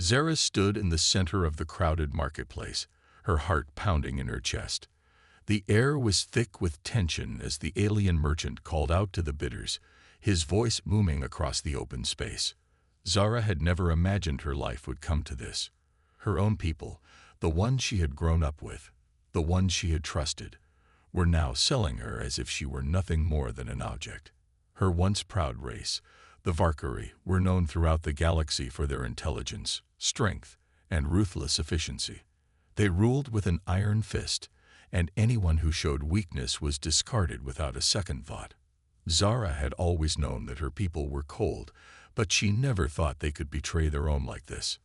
Zara stood in the center of the crowded marketplace, her heart pounding in her chest. The air was thick with tension as the alien merchant called out to the bidders, his voice booming across the open space. Zara had never imagined her life would come to this. Her own people, the ones she had grown up with, the ones she had trusted, were now selling her as if she were nothing more than an object. Her once proud race, the Valkyrie, were known throughout the galaxy for their intelligence, strength, and ruthless efficiency. They ruled with an iron fist, and anyone who showed weakness was discarded without a second thought. Zara had always known that her people were cold, but she never thought they could betray their own like this.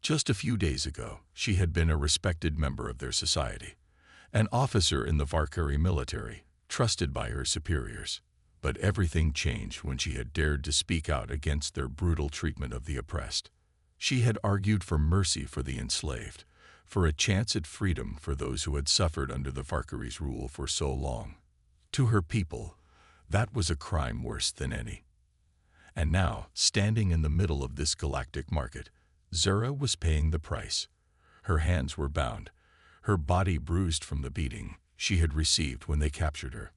Just a few days ago, she had been a respected member of their society, an officer in the Valkyrie military, trusted by her superiors. But everything changed when she had dared to speak out against their brutal treatment of the oppressed. She had argued for mercy for the enslaved, for a chance at freedom for those who had suffered under the Valkyrie's rule for so long. To her people, that was a crime worse than any. And now, standing in the middle of this galactic market, Zara was paying the price. Her hands were bound, her body bruised from the beating she had received when they captured her.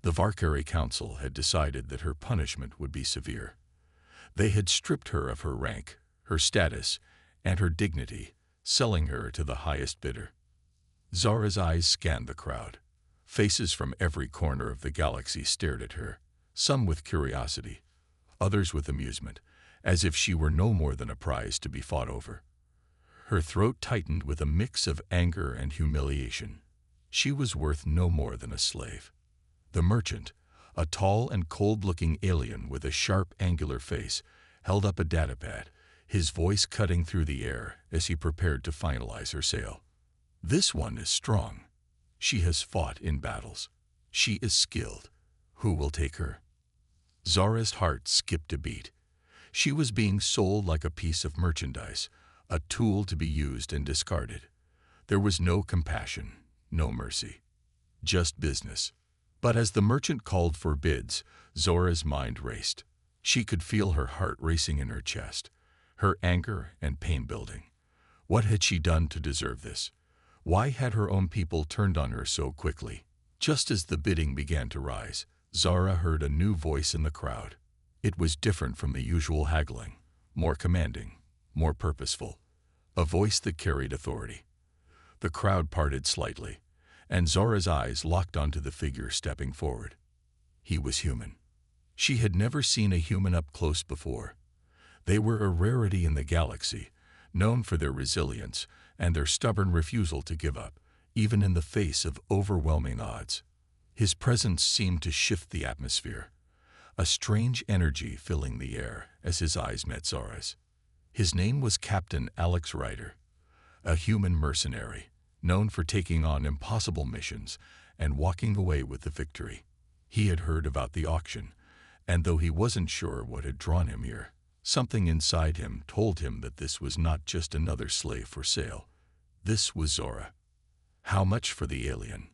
The Valkyrie Council had decided that her punishment would be severe. They had stripped her of her rank, her status, and her dignity, selling her to the highest bidder. Zara's eyes scanned the crowd. Faces from every corner of the galaxy stared at her, some with curiosity, others with amusement, as if she were no more than a prize to be fought over. Her throat tightened with a mix of anger and humiliation. She was worth no more than a slave. The merchant, a tall and cold-looking alien with a sharp, angular face, held up a datapad, his voice cutting through the air as he prepared to finalize her sale. "This one is strong. She has fought in battles. She is skilled. Who will take her?" Zara's heart skipped a beat. She was being sold like a piece of merchandise, a tool to be used and discarded. There was no compassion, no mercy, just business. But as the merchant called for bids, Zora's mind raced. She could feel her heart racing in her chest, her anger and pain building. What had she done to deserve this? Why had her own people turned on her so quickly? Just as the bidding began to rise, Zara heard a new voice in the crowd. It was different from the usual haggling, more commanding, more purposeful, a voice that carried authority. The crowd parted slightly, and Zora's eyes locked onto the figure stepping forward. He was human. She had never seen a human up close before. They were a rarity in the galaxy, known for their resilience and their stubborn refusal to give up, even in the face of overwhelming odds. His presence seemed to shift the atmosphere, a strange energy filling the air as his eyes met Zora's. His name was Captain Alex Ryder, a human mercenary, known for taking on impossible missions and walking away with the victory. He had heard about the auction, and though he wasn't sure what had drawn him here, something inside him told him that this was not just another slave for sale. This was Zora. "How much for the alien?"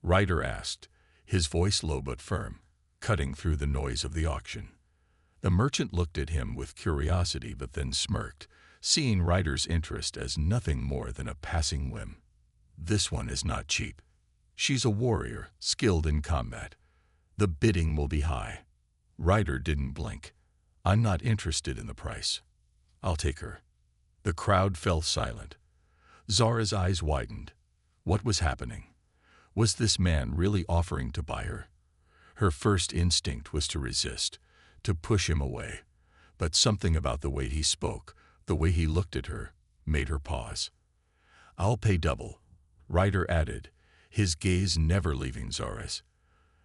Ryder asked, his voice low but firm, cutting through the noise of the auction. The merchant looked at him with curiosity but then smirked, seeing Ryder's interest as nothing more than a passing whim. "This one is not cheap. She's a warrior, skilled in combat. The bidding will be high." Ryder didn't blink. "I'm not interested in the price. I'll take her." The crowd fell silent. Zara's eyes widened. What was happening? Was this man really offering to buy her? Her first instinct was to resist, to push him away. But something about the way he spoke, the way he looked at her, made her pause. "I'll pay double," Ryder added, his gaze never leaving Zara's.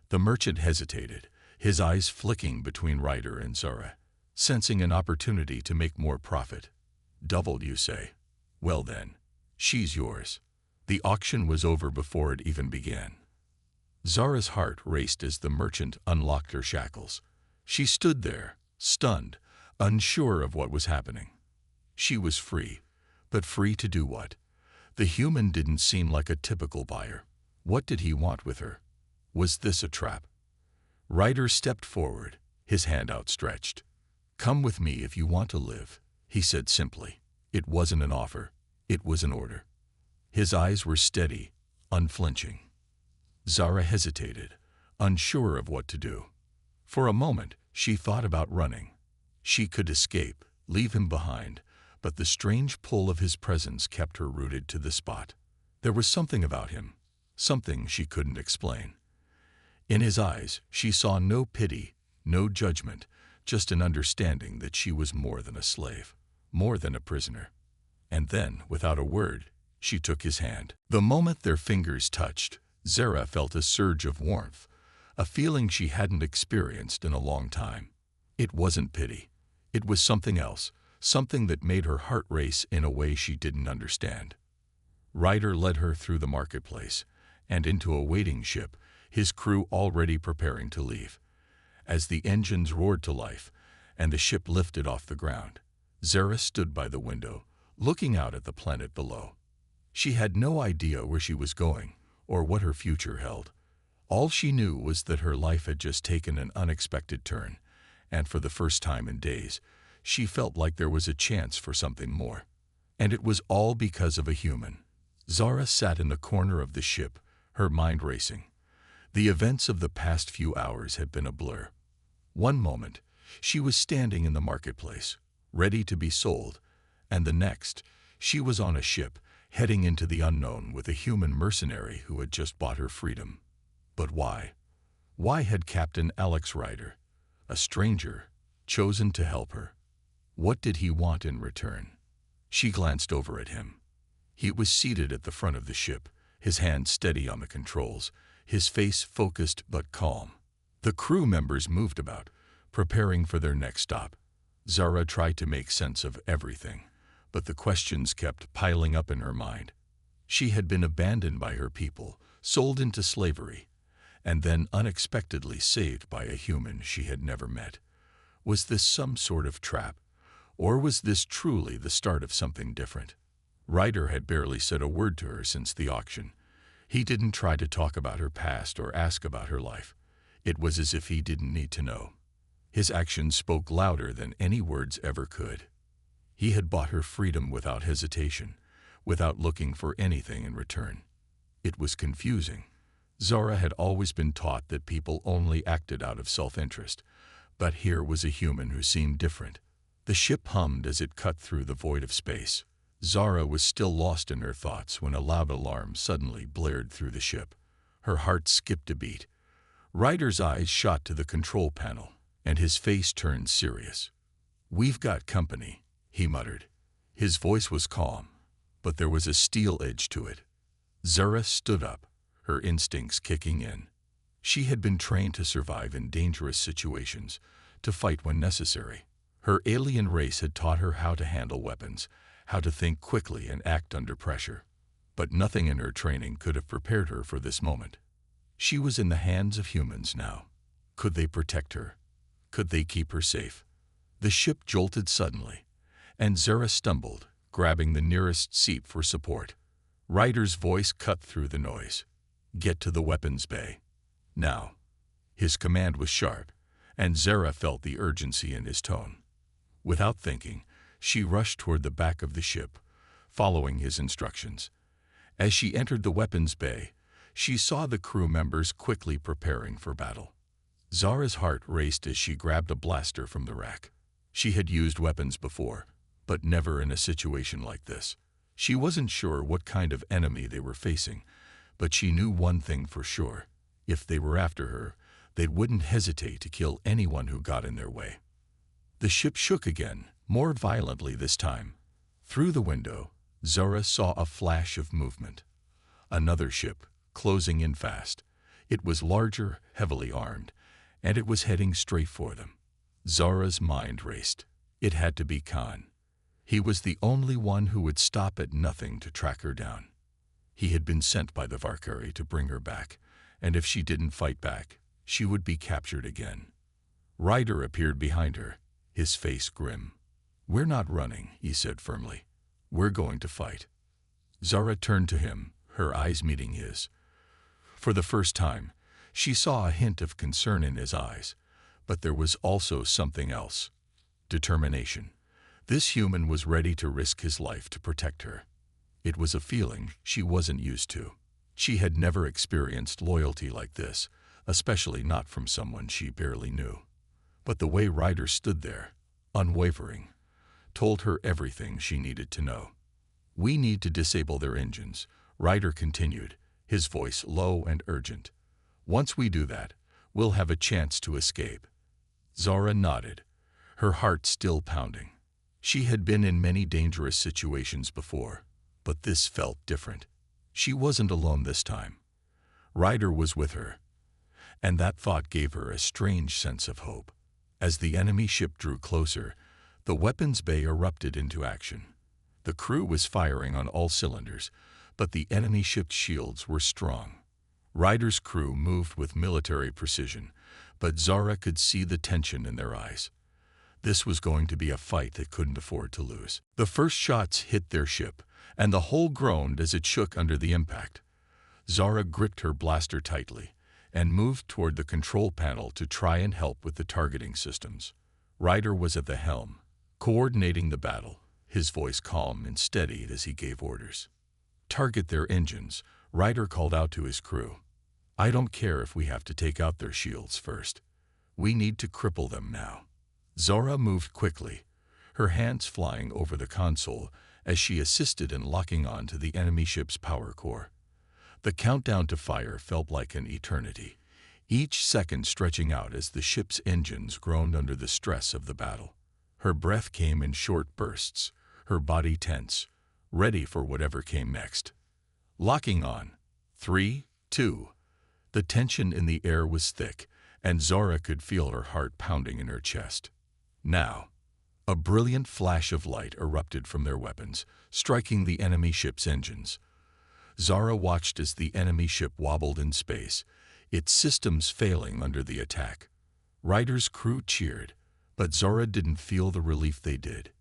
The merchant hesitated, his eyes flicking between Ryder and Zara, sensing an opportunity to make more profit. "Doubled, you say? Well then, she's yours." The auction was over before it even began. Zara's heart raced as the merchant unlocked her shackles. She stood there, stunned, unsure of what was happening. She was free, but free to do what? The human didn't seem like a typical buyer. What did he want with her? Was this a trap? Ryder stepped forward, his hand outstretched. "Come with me if you want to live," he said simply. It wasn't an offer. It was an order. His eyes were steady, unflinching. Zara hesitated, unsure of what to do. For a moment, she thought about running. She could escape, leave him behind, but the strange pull of his presence kept her rooted to the spot. There was something about him, something she couldn't explain. In his eyes, she saw no pity, no judgment, just an understanding that she was more than a slave, more than a prisoner. And then, without a word, she took his hand. The moment their fingers touched, Zara felt a surge of warmth, a feeling she hadn't experienced in a long time. It wasn't pity. It was something else, something that made her heart race in a way she didn't understand. Ryder led her through the marketplace and into a waiting ship, his crew already preparing to leave. As the engines roared to life and the ship lifted off the ground, Zara stood by the window, looking out at the planet below. She had no idea where she was going or what her future held. All she knew was that her life had just taken an unexpected turn, and for the first time in days, she felt like there was a chance for something more. And it was all because of a human. Zara sat in the corner of the ship, her mind racing. The events of the past few hours had been a blur. One moment, she was standing in the marketplace, ready to be sold, and the next, she was on a ship, heading into the unknown with a human mercenary who had just bought her freedom. But why? Why had Captain Alex Ryder, a stranger, chosen to help her? What did he want in return? She glanced over at him. He was seated at the front of the ship, his hand steady on the controls, his face focused but calm. The crew members moved about, preparing for their next stop. Zara tried to make sense of everything, but the questions kept piling up in her mind. She had been abandoned by her people, sold into slavery, and then unexpectedly saved by a human she had never met. Was this some sort of trap, or was this truly the start of something different? Ryder had barely said a word to her since the auction. He didn't try to talk about her past or ask about her life. It was as if he didn't need to know. His actions spoke louder than any words ever could. He had bought her freedom without hesitation, without looking for anything in return. It was confusing. Zara had always been taught that people only acted out of self-interest, but here was a human who seemed different. The ship hummed as it cut through the void of space. Zara was still lost in her thoughts when a loud alarm suddenly blared through the ship. Her heart skipped a beat. Ryder's eyes shot to the control panel, and his face turned serious. "We've got company," he muttered. His voice was calm, but there was a steel edge to it. Zara stood up, her instincts kicking in. She had been trained to survive in dangerous situations, to fight when necessary. Her alien race had taught her how to handle weapons, how to think quickly and act under pressure. But nothing in her training could have prepared her for this moment. She was in the hands of humans now. Could they protect her? Could they keep her safe? The ship jolted suddenly, and Zara stumbled, grabbing the nearest seat for support. Ryder's voice cut through the noise. "Get to the weapons bay. Now." His command was sharp, and Zara felt the urgency in his tone. Without thinking, she rushed toward the back of the ship, following his instructions. As she entered the weapons bay, she saw the crew members quickly preparing for battle. Zara's heart raced as she grabbed a blaster from the rack. She had used weapons before, but never in a situation like this. She wasn't sure what kind of enemy they were facing, but she knew one thing for sure. If they were after her, they wouldn't hesitate to kill anyone who got in their way. The ship shook again, more violently this time. Through the window, Zara saw a flash of movement. Another ship, closing in fast. It was larger, heavily armed, and it was heading straight for them. Zara's mind raced. It had to be Khan. He was the only one who would stop at nothing to track her down. He had been sent by the Valkyrie to bring her back, and if she didn't fight back, she would be captured again. Ryder appeared behind her, his face grim. "We're not running," he said firmly. "We're going to fight." Zara turned to him, her eyes meeting his. For the first time, she saw a hint of concern in his eyes, but there was also something else. Determination. This human was ready to risk his life to protect her. It was a feeling she wasn't used to. She had never experienced loyalty like this, especially not from someone she barely knew. But the way Ryder stood there, unwavering, told her everything she needed to know. "We need to disable their engines," Ryder continued, his voice low and urgent. "Once we do that, we'll have a chance to escape." Zara nodded, her heart still pounding. She had been in many dangerous situations before, but this felt different. She wasn't alone this time. Ryder was with her, and that thought gave her a strange sense of hope. As the enemy ship drew closer, the weapons bay erupted into action. The crew was firing on all cylinders, but the enemy ship's shields were strong. Ryder's crew moved with military precision, but Zara could see the tension in their eyes. This was going to be a fight they couldn't afford to lose. The first shots hit their ship, and the hull groaned as it shook under the impact. Zara gripped her blaster tightly and moved toward the control panel to try and help with the targeting systems. Ryder was at the helm, coordinating the battle, his voice calm and steady as he gave orders. "Target their engines," Ryder called out to his crew. "I don't care if we have to take out their shields first. We need to cripple them now." Zara moved quickly, her hands flying over the console as she assisted in locking on to the enemy ship's power core. The countdown to fire felt like an eternity, each second stretching out as the ship's engines groaned under the stress of the battle. Her breath came in short bursts, her body tense, ready for whatever came next. Locking on. 3, 2. The tension in the air was thick, and Zara could feel her heart pounding in her chest. Now, a brilliant flash of light erupted from their weapons, striking the enemy ship's engines. Zara watched as the enemy ship wobbled in space, its systems failing under the attack. Ryder's crew cheered, but Zara didn't feel the relief they did.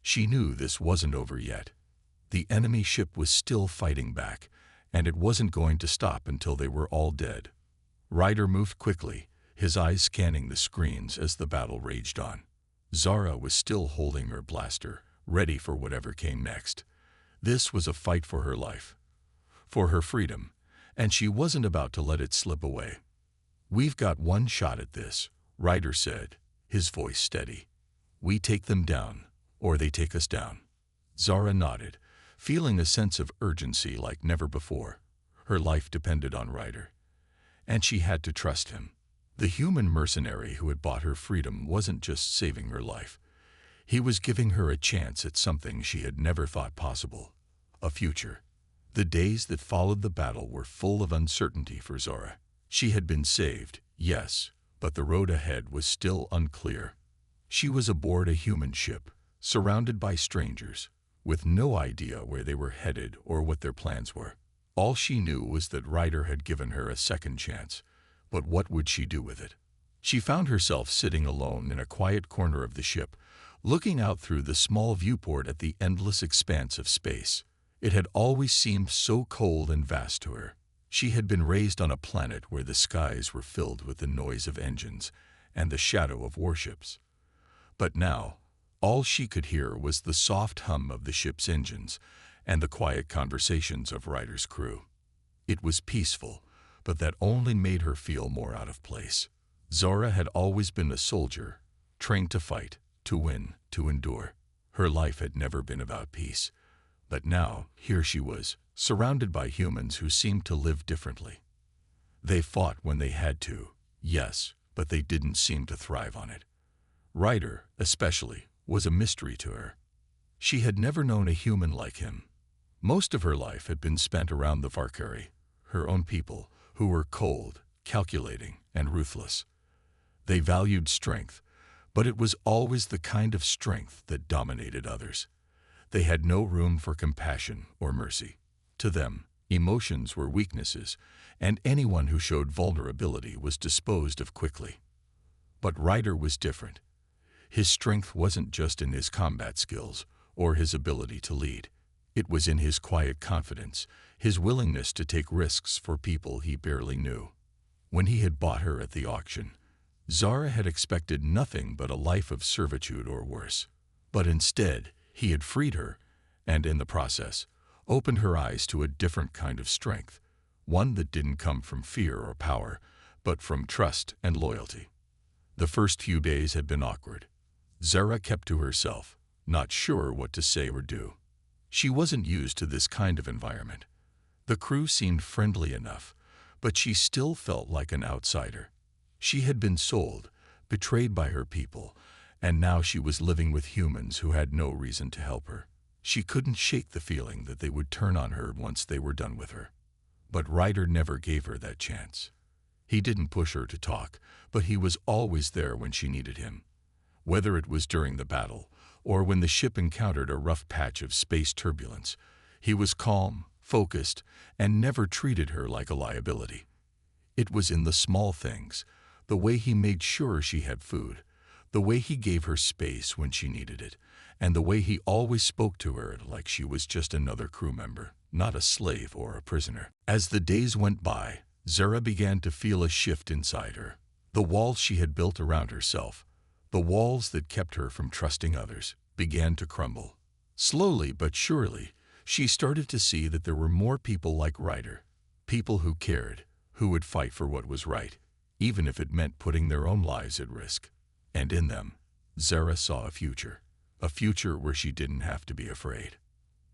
She knew this wasn't over yet. The enemy ship was still fighting back, and it wasn't going to stop until they were all dead. Ryder moved quickly, his eyes scanning the screens as the battle raged on. Zara was still holding her blaster, ready for whatever came next. This was a fight for her life, for her freedom, and she wasn't about to let it slip away. "We've got one shot at this," Ryder said, his voice steady. "We take them down, or they take us down." Zara nodded, feeling a sense of urgency like never before. Her life depended on Ryder, and she had to trust him. The human mercenary who had bought her freedom wasn't just saving her life. He was giving her a chance at something she had never thought possible, a future. The days that followed the battle were full of uncertainty for Zara. She had been saved, yes, but the road ahead was still unclear. She was aboard a human ship, surrounded by strangers, with no idea where they were headed or what their plans were. All she knew was that Ryder had given her a second chance, but what would she do with it? She found herself sitting alone in a quiet corner of the ship, looking out through the small viewport at the endless expanse of space. It had always seemed so cold and vast to her. She had been raised on a planet where the skies were filled with the noise of engines and the shadow of warships. But now, all she could hear was the soft hum of the ship's engines and the quiet conversations of Ryder's crew. It was peaceful, but that only made her feel more out of place. Zara had always been a soldier, trained to fight, to win, to endure. Her life had never been about peace. But now, here she was, surrounded by humans who seemed to live differently. They fought when they had to, yes, but they didn't seem to thrive on it. Ryder, especially, was a mystery to her. She had never known a human like him. Most of her life had been spent around the Valkyrie, her own people, who were cold, calculating, and ruthless. They valued strength, but it was always the kind of strength that dominated others. They had no room for compassion or mercy. To them, emotions were weaknesses, and anyone who showed vulnerability was disposed of quickly. But Ryder was different. His strength wasn't just in his combat skills or his ability to lead. It was in his quiet confidence, his willingness to take risks for people he barely knew. When he had bought her at the auction, Zara had expected nothing but a life of servitude or worse. But instead, he had freed her, and in the process, opened her eyes to a different kind of strength, one that didn't come from fear or power, but from trust and loyalty. The first few days had been awkward. Zara kept to herself, not sure what to say or do. She wasn't used to this kind of environment. The crew seemed friendly enough, but she still felt like an outsider. She had been sold, betrayed by her people, and now she was living with humans who had no reason to help her. She couldn't shake the feeling that they would turn on her once they were done with her. But Ryder never gave her that chance. He didn't push her to talk, but he was always there when she needed him. Whether it was during the battle, or when the ship encountered a rough patch of space turbulence, he was calm, focused, and never treated her like a liability. It was in the small things, the way he made sure she had food, the way he gave her space when she needed it, and the way he always spoke to her like she was just another crew member, not a slave or a prisoner. As the days went by, Zara began to feel a shift inside her. The walls she had built around herself, the walls that kept her from trusting others, began to crumble. Slowly but surely, she started to see that there were more people like Ryder, people who cared, who would fight for what was right, even if it meant putting their own lives at risk. And in them, Zara saw a future where she didn't have to be afraid.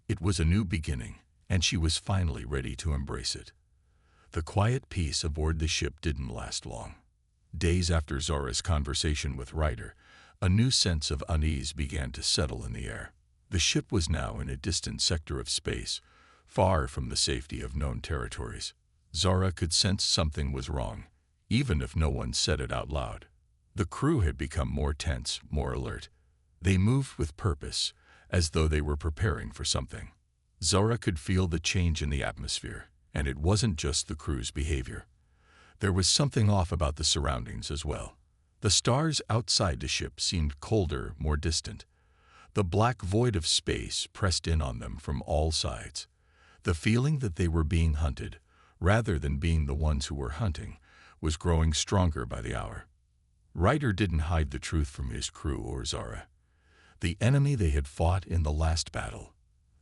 It was a new beginning, and she was finally ready to embrace it. The quiet peace aboard the ship didn't last long. Days after Zara's conversation with Ryder, a new sense of unease began to settle in the air. The ship was now in a distant sector of space, far from the safety of known territories. Zara could sense something was wrong, even if no one said it out loud. The crew had become more tense, more alert. They moved with purpose, as though they were preparing for something. Zara could feel the change in the atmosphere, and it wasn't just the crew's behavior. There was something off about the surroundings as well. The stars outside the ship seemed colder, more distant. The black void of space pressed in on them from all sides. The feeling that they were being hunted, rather than being the ones who were hunting, was growing stronger by the hour. Ryder didn't hide the truth from his crew or Zara. The enemy they had fought in the last battle,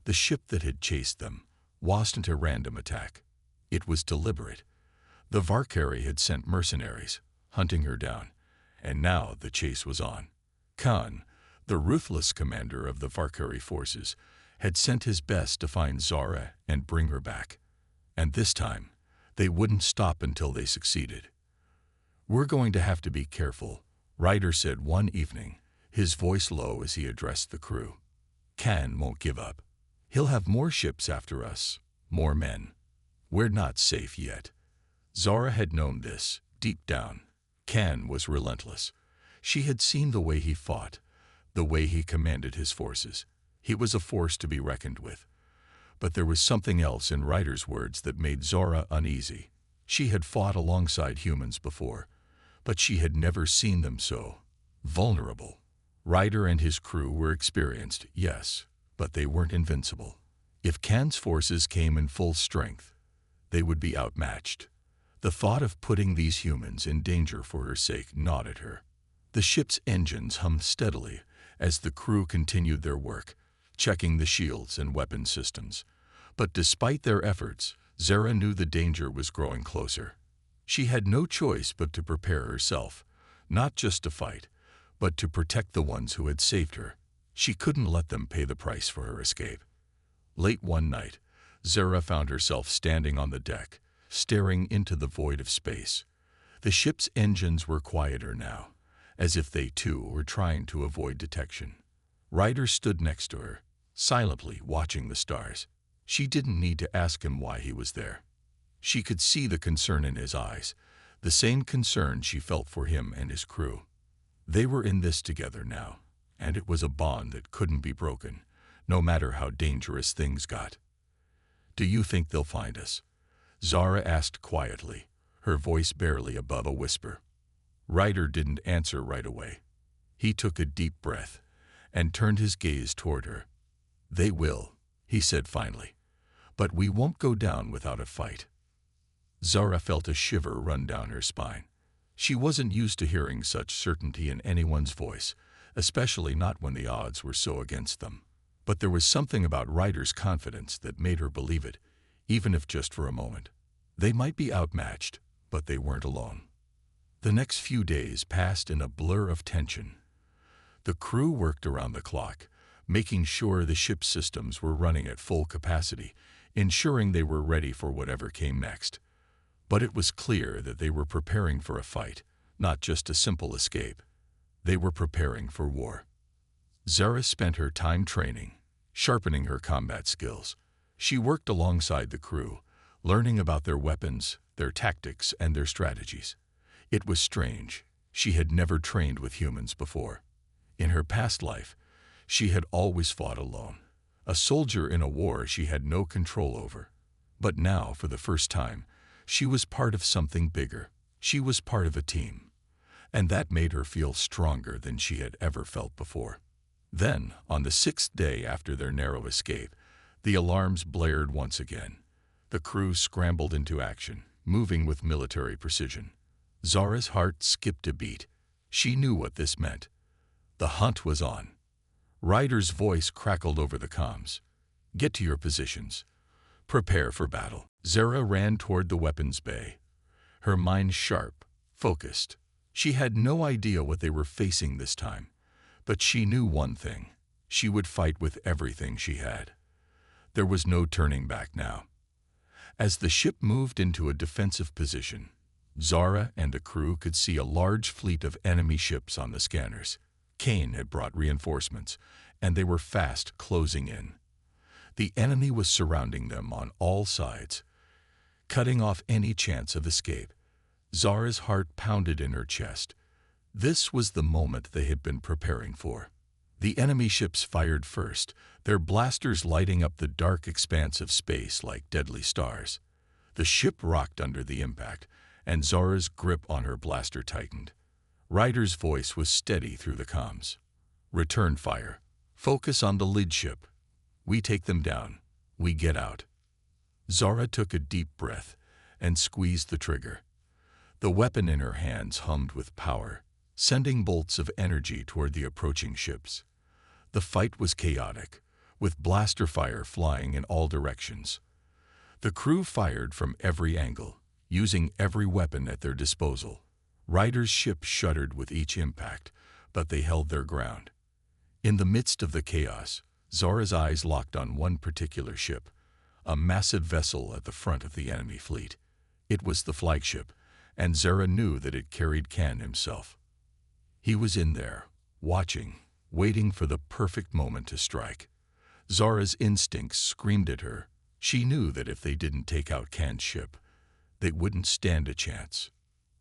the ship that had chased them, wasn't a random attack. It was deliberate. The Valkyrie had sent mercenaries, hunting her down, and now the chase was on. Khan, the ruthless commander of the Valkyrie forces, had sent his best to find Zara and bring her back. And this time, they wouldn't stop until they succeeded. "We're going to have to be careful," Ryder said one evening, his voice low as he addressed the crew. "Khan won't give up. He'll have more ships after us, more men. We're not safe yet." Zara had known this, deep down. Khan was relentless. She had seen the way he fought, the way he commanded his forces. He was a force to be reckoned with. But there was something else in Ryder's words that made Zara uneasy. She had fought alongside humans before, but she had never seen them so vulnerable. Ryder and his crew were experienced, yes, but they weren't invincible. If Khan's forces came in full strength, they would be outmatched. The thought of putting these humans in danger for her sake gnawed at her. The ship's engines hummed steadily as the crew continued their work, checking the shields and weapon systems. But despite their efforts, Zara knew the danger was growing closer. She had no choice but to prepare herself, not just to fight, but to protect the ones who had saved her. She couldn't let them pay the price for her escape. Late one night, Zara found herself standing on the deck, staring into the void of space. The ship's engines were quieter now, as if they too were trying to avoid detection. Ryder stood next to her, silently watching the stars. She didn't need to ask him why he was there. She could see the concern in his eyes, the same concern she felt for him and his crew. They were in this together now, and it was a bond that couldn't be broken, no matter how dangerous things got. "Do you think they'll find us?" Zara asked quietly, her voice barely above a whisper. Ryder didn't answer right away. He took a deep breath and turned his gaze toward her. "They will," he said finally, "but we won't go down without a fight." Zara felt a shiver run down her spine. She wasn't used to hearing such certainty in anyone's voice, especially not when the odds were so against them. But there was something about Ryder's confidence that made her believe it, even if just for a moment. They might be outmatched, but they weren't alone. The next few days passed in a blur of tension. The crew worked around the clock, making sure the ship's systems were running at full capacity, ensuring they were ready for whatever came next. But it was clear that they were preparing for a fight, not just a simple escape. They were preparing for war. Zara spent her time training, sharpening her combat skills. She worked alongside the crew, learning about their weapons, their tactics, and their strategies. It was strange. She had never trained with humans before. In her past life, she had always fought alone, a soldier in a war she had no control over. But now, for the first time, she was part of something bigger. She was part of a team. And that made her feel stronger than she had ever felt before. Then, on the 6th day after their narrow escape, the alarms blared once again. The crew scrambled into action, moving with military precision. Zara's heart skipped a beat. She knew what this meant. The hunt was on. Ryder's voice crackled over the comms. "Get to your positions. Prepare for battle." Zara ran toward the weapons bay, her mind sharp, focused. She had no idea what they were facing this time, but she knew one thing. She would fight with everything she had. There was no turning back now. As the ship moved into a defensive position, Zara and the crew could see a large fleet of enemy ships on the scanners. Kane had brought reinforcements, and they were fast closing in. The enemy was surrounding them on all sides, cutting off any chance of escape. Zara's heart pounded in her chest. This was the moment they had been preparing for. The enemy ships fired first, their blasters lighting up the dark expanse of space like deadly stars. The ship rocked under the impact, and Zara's grip on her blaster tightened. Ryder's voice was steady through the comms. "Return fire. Focus on the lead ship. We take them down. We get out." Zara took a deep breath and squeezed the trigger. The weapon in her hands hummed with power, sending bolts of energy toward the approaching ships. The fight was chaotic, with blaster fire flying in all directions. The crew fired from every angle, using every weapon at their disposal. Ryder's ship shuddered with each impact, but they held their ground. In the midst of the chaos, Zara's eyes locked on one particular ship, a massive vessel at the front of the enemy fleet. It was the flagship, and Zara knew that it carried Khan himself. He was in there, watching, waiting for the perfect moment to strike. Zara's instincts screamed at her. She knew that if they didn't take out Khan's ship, they wouldn't stand a chance.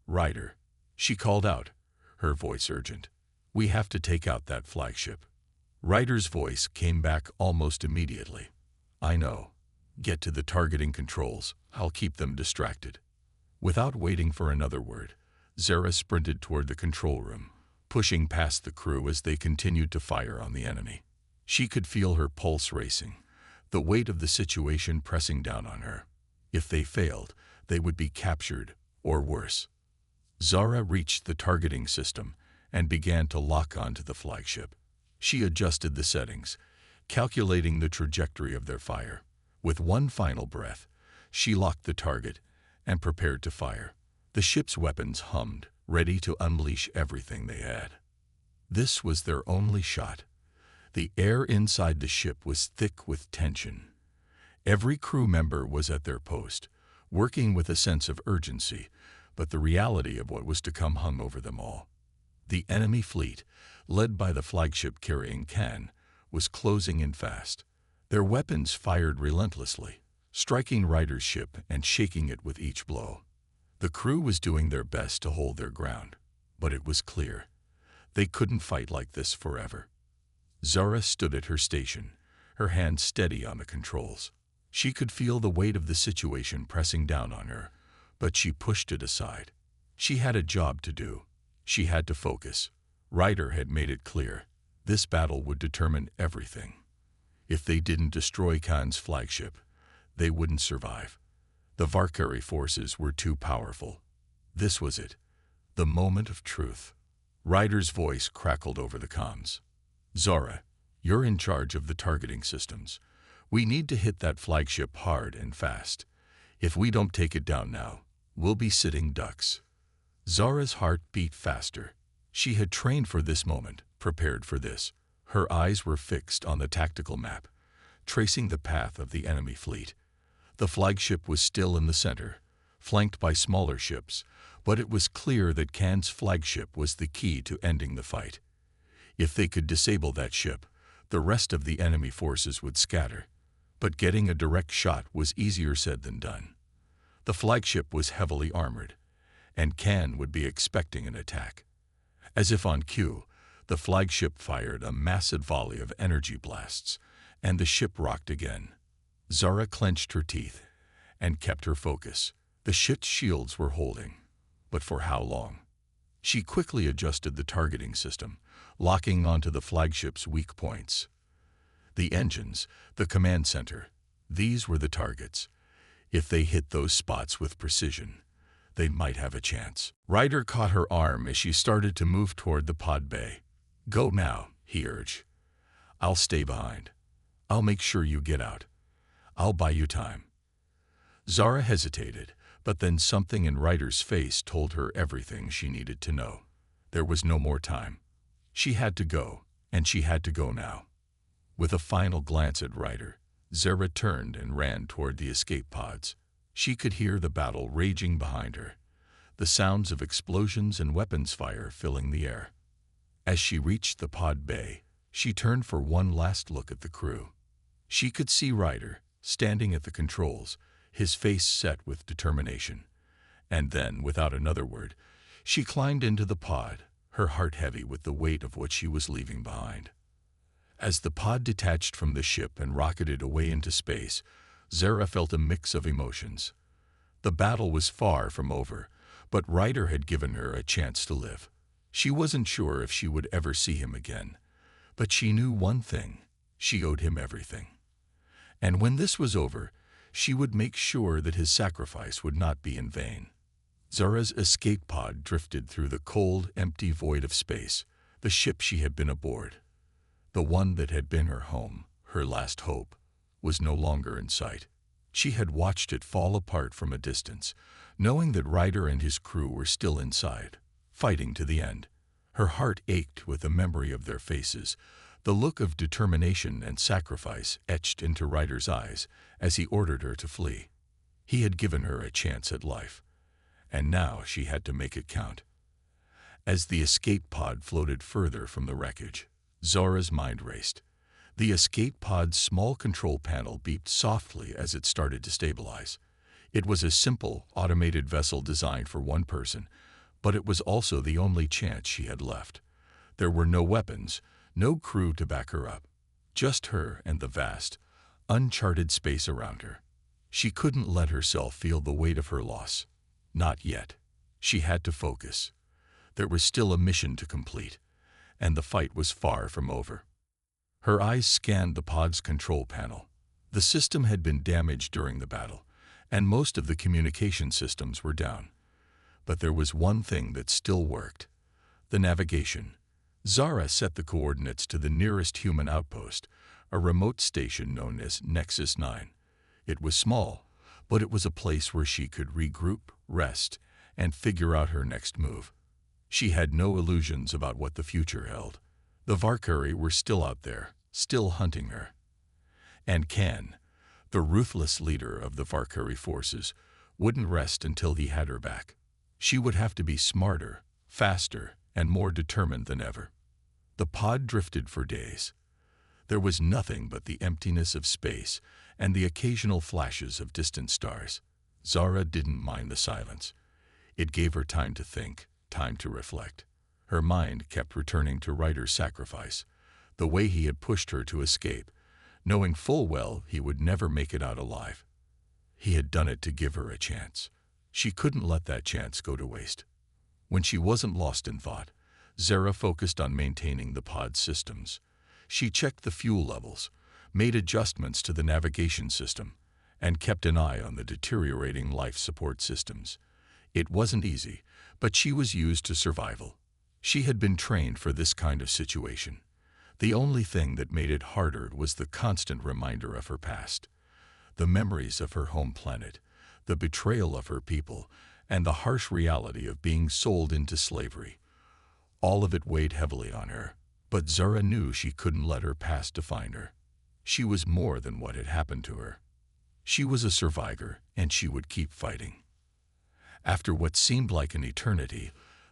"Ryder," she called out, her voice urgent. "We have to take out that flagship." Ryder's voice came back almost immediately. "I know. Get to the targeting controls. I'll keep them distracted." Without waiting for another word, Zara sprinted toward the control room, pushing past the crew as they continued to fire on the enemy. She could feel her pulse racing, the weight of the situation pressing down on her. If they failed, they would be captured, or worse. Zara reached the targeting system and began to lock onto the flagship. She adjusted the settings, calculating the trajectory of their fire. With one final breath, she locked the target and prepared to fire. The ship's weapons hummed, ready to unleash everything they had. This was their only shot. The air inside the ship was thick with tension. Every crew member was at their post, working with a sense of urgency, but the reality of what was to come hung over them all. The enemy fleet, led by the flagship carrying Khan, was closing in fast. Their weapons fired relentlessly, striking Ryder's ship and shaking it with each blow. The crew was doing their best to hold their ground, but it was clear they couldn't fight like this forever. Zara stood at her station, her hand steady on the controls. She could feel the weight of the situation pressing down on her, but she pushed it aside. She had a job to do. She had to focus. Ryder had made it clear. This battle would determine everything. If they didn't destroy Khan's flagship, they wouldn't survive. The Valkyrie forces were too powerful. This was it, the moment of truth. Ryder's voice crackled over the comms. "Zara, you're in charge of the targeting systems. We need to hit that flagship hard and fast. If we don't take it down now, we'll be sitting ducks." Zara's heart beat faster. She had trained for this moment, prepared for this. Her eyes were fixed on the tactical map, tracing the path of the enemy fleet. The flagship was still in the center, flanked by smaller ships, but it was clear that Khan's flagship was the key to ending the fight. If they could disable that ship, the rest of the enemy forces would scatter. But getting a direct shot was easier said than done. The flagship was heavily armored, and Khan would be expecting an attack. As if on cue, the flagship fired a massive volley of energy blasts, and the ship rocked again. Zara clenched her teeth and kept her focus. The ship's shields were holding, but for how long? She quickly adjusted the targeting system, locking onto the flagship's weak points. The engines, the command center, these were the targets. If they hit those spots with precision, they might have a chance. Ryder caught her arm as she started to move toward the pod bay. "Go now," he urged. "I'll stay behind. I'll make sure you get out. I'll buy you time." Zara hesitated, but then something in Ryder's face told her everything she needed to know. There was no more time. She had to go, and she had to go now. With a final glance at Ryder, Zara turned and ran toward the escape pods. She could hear the battle raging behind her, the sounds of explosions and weapons fire filling the air. As she reached the pod bay, she turned for one last look at the crew. She could see Ryder, standing at the controls, his face set with determination. And then, without another word, she climbed into the pod, her heart heavy with the weight of what she was leaving behind. As the pod detached from the ship and rocketed away into space, Zara felt a mix of emotions. The battle was far from over, but Ryder had given her a chance to live. She wasn't sure if she would ever see him again, but she knew one thing: she owed him everything. And when this was over, she would make sure that his sacrifice would not be in vain. Zara's escape pod drifted through the cold, empty void of space, the ship she had been aboard. The one that had been her home, her last hope, was no longer in sight. She had watched it fall apart from a distance, knowing that Ryder and his crew were still inside, fighting to the end. Her heart ached with the memory of their faces, the look of determination and sacrifice etched into Ryder's eyes as he ordered her to flee. He had given her a chance at life, and now she had to make it count. As the escape pod floated further from the wreckage, Zara's mind raced. The escape pod's small control panel beeped softly as it started to stabilize. It was a simple, automated vessel designed for one person, but it was also the only chance she had left. There were no weapons, no crew to back her up, just her and the vast, uncharted space around her. She couldn't let herself feel the weight of her loss. Not yet. She had to focus. There was still a mission to complete, and the fight was far from over. Her eyes scanned the pod's control panel. The system had been damaged during the battle, and most of the communication systems were down. But there was one thing that still worked: the navigation. Zara set the coordinates to the nearest human outpost, a remote station known as Nexus 9. It was small, but it was a place where she could regroup, rest, and figure out her next move. She had no illusions about what the future held. The Valkyrie were still out there, still hunting her. And Khan, the ruthless leader of the Valkyrie forces, wouldn't rest until he had her back. She would have to be smarter, faster, and more determined than ever. The pod drifted for days. There was nothing but the emptiness of space and the occasional flashes of distant stars. Zara didn't mind the silence. It gave her time to think, time to reflect. Her mind kept returning to Ryder's sacrifice, the way he had pushed her to escape, knowing full well he would never make it out alive. He had done it to give her a chance. She couldn't let that chance go to waste. When she wasn't lost in thought, Zara focused on maintaining the pod's systems. She checked the fuel levels, made adjustments to the navigation system, and kept an eye on the deteriorating life support systems. It wasn't easy, but she was used to survival. She had been trained for this kind of situation. The only thing that made it harder was the constant reminder of her past. The memories of her home planet, the betrayal of her people, and the harsh reality of being sold into slavery. All of it weighed heavily on her, but Zara knew she couldn't let her past define her. She was more than what had happened to her. She was a survivor, and she would keep fighting. After what seemed like an eternity,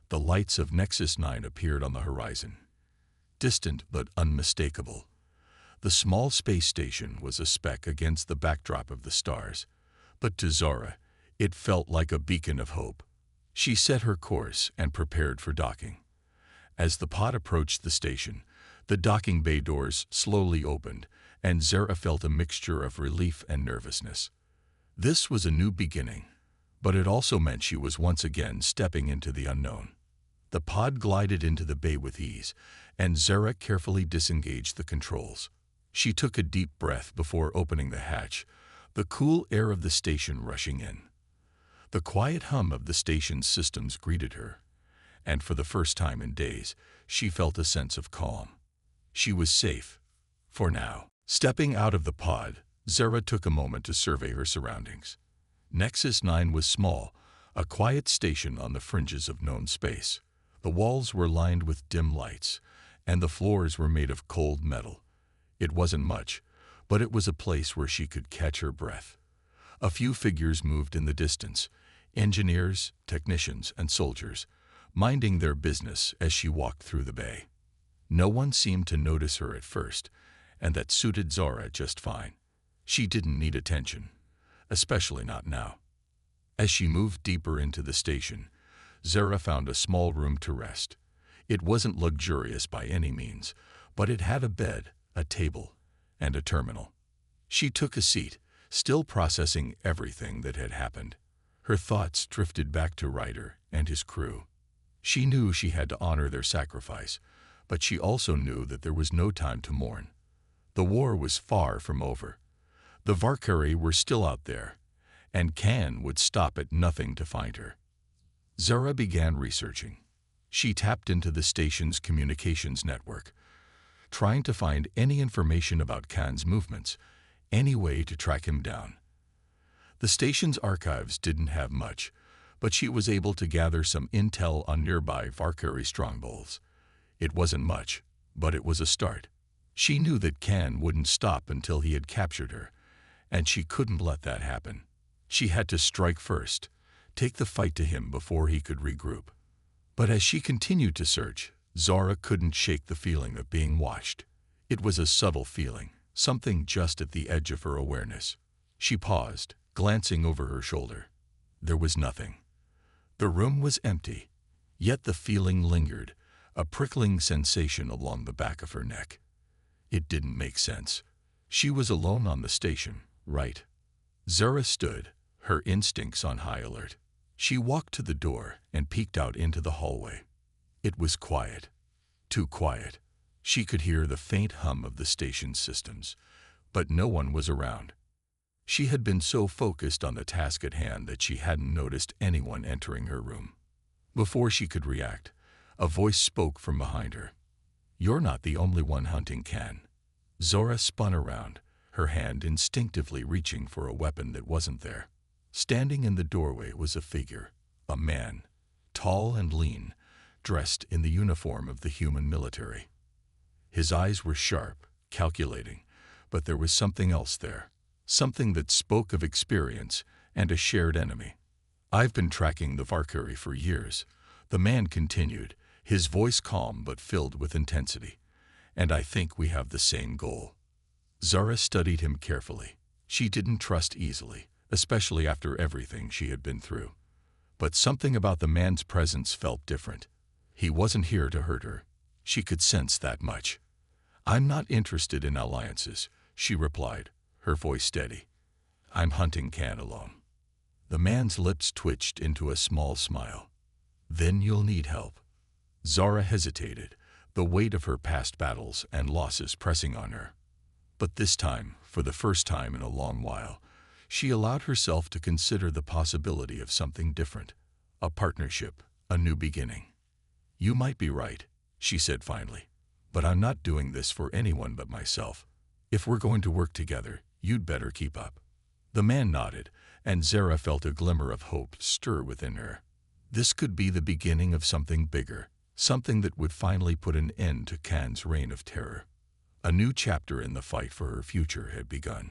the lights of Nexus 9 appeared on the horizon. Distant but unmistakable. The small space station was a speck against the backdrop of the stars, but to Zara, it felt like a beacon of hope. She set her course and prepared for docking. As the pod approached the station, the docking bay doors slowly opened, and Zara felt a mixture of relief and nervousness. This was a new beginning, but it also meant she was once again stepping into the unknown. The pod glided into the bay with ease, and Zara carefully disengaged the controls. She took a deep breath before opening the hatch, the cool air of the station rushing in. The quiet hum of the station's systems greeted her, and for the first time in days, she felt a sense of calm. She was safe, for now. Stepping out of the pod, Zara took a moment to survey her surroundings. Nexus 9 was small, a quiet station on the fringes of known space. The walls were lined with dim lights, and the floors were made of cold metal. It wasn't much, but it was a place where she could catch her breath. A few figures moved in the distance, engineers, technicians, and soldiers, minding their business as she walked through the bay. No one seemed to notice her at first, and that suited Zara just fine. She didn't need attention, especially not now. As she moved deeper into the station, Zara found a small room to rest. It wasn't luxurious by any means, but it had a bed, a table, and a terminal. She took a seat, still processing everything that had happened. Her thoughts drifted back to Ryder and his crew. She knew she had to honor their sacrifice, but she also knew that there was no time to mourn. The war was far from over. The Valkyrie were still out there, and Khan would stop at nothing to find her. Zara began researching. She tapped into the station's communications network, trying to find any information about Khan's movements, any way to track him down. The station's archives didn't have much, but she was able to gather some intel on nearby Valkyrie strongholds. It wasn't much, but it was a start. She knew that Khan wouldn't stop until he had captured her, and she couldn't let that happen. She had to strike first, take the fight to him before he could regroup. But as she continued to search, Zara couldn't shake the feeling of being watched. It was a subtle feeling, something just at the edge of her awareness. She paused, glancing over her shoulder. There was nothing. The room was empty, yet the feeling lingered, a prickling sensation along the back of her neck. It didn't make sense. She was alone on the station, right? Zara stood, her instincts on high alert. She walked to the door and peeked out into the hallway. It was quiet. Too quiet. She could hear the faint hum of the station's systems, but no one was around. She had been so focused on the task at hand that she hadn't noticed anyone entering her room. Before she could react, a voice spoke from behind her. "You're not the only one hunting Khan." Zara spun around, her hand instinctively reaching for a weapon that wasn't there. Standing in the doorway was a figure, a man, tall and lean, dressed in the uniform of the human military. His eyes were sharp, calculating, but there was something else there, something that spoke of experience and a shared enemy. "I've been tracking the Valkyrie for years," the man continued, his voice calm but filled with intensity. "And I think we have the same goal." Zara studied him carefully. She didn't trust easily, especially after everything she had been through. But something about the man's presence felt different. He wasn't here to hurt her. She could sense that much. "I'm not interested in alliances," she replied, her voice steady. "I'm hunting Khan alone." The man's lips twitched into a small smile. "Then you'll need help." Zara hesitated, the weight of her past battles and losses pressing on her. But this time, for the first time in a long while, she allowed herself to consider the possibility of something different, a partnership, a new beginning. "You might be right," she said finally, "but I'm not doing this for anyone but myself. If we're going to work together, you'd better keep up." The man nodded, and Zara felt a glimmer of hope stir within her. This could be the beginning of something bigger, something that would finally put an end to Khan's reign of terror. A new chapter in the fight for her future had begun.